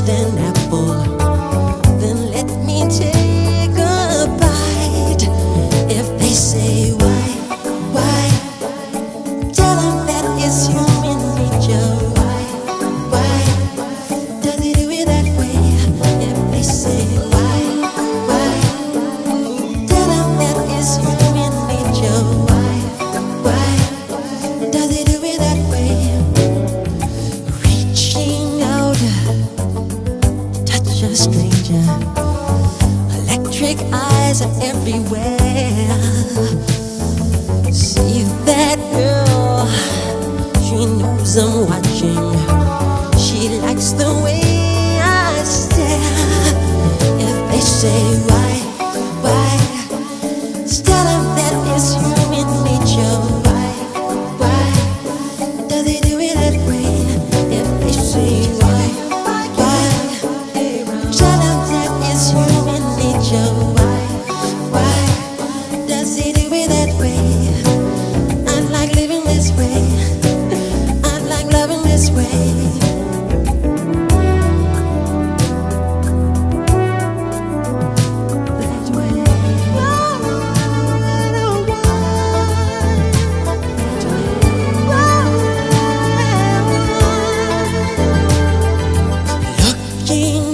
an apple, then let me take a bite. If they say why, tell them that it's human nature. Why does he do it that way? If they say why, tell them that it's human nature. Why does he do it that way? Reaching out, touch a stranger. Electric eyes are everywhere. See that girl, she knows I'm watching. She likes the way I stare. If they say why, tell them that it's human nature. Why does he do it that way? If they say why, tell them that it's human nature. Why does he do it that way? I like living this way. I like loving this way. Looking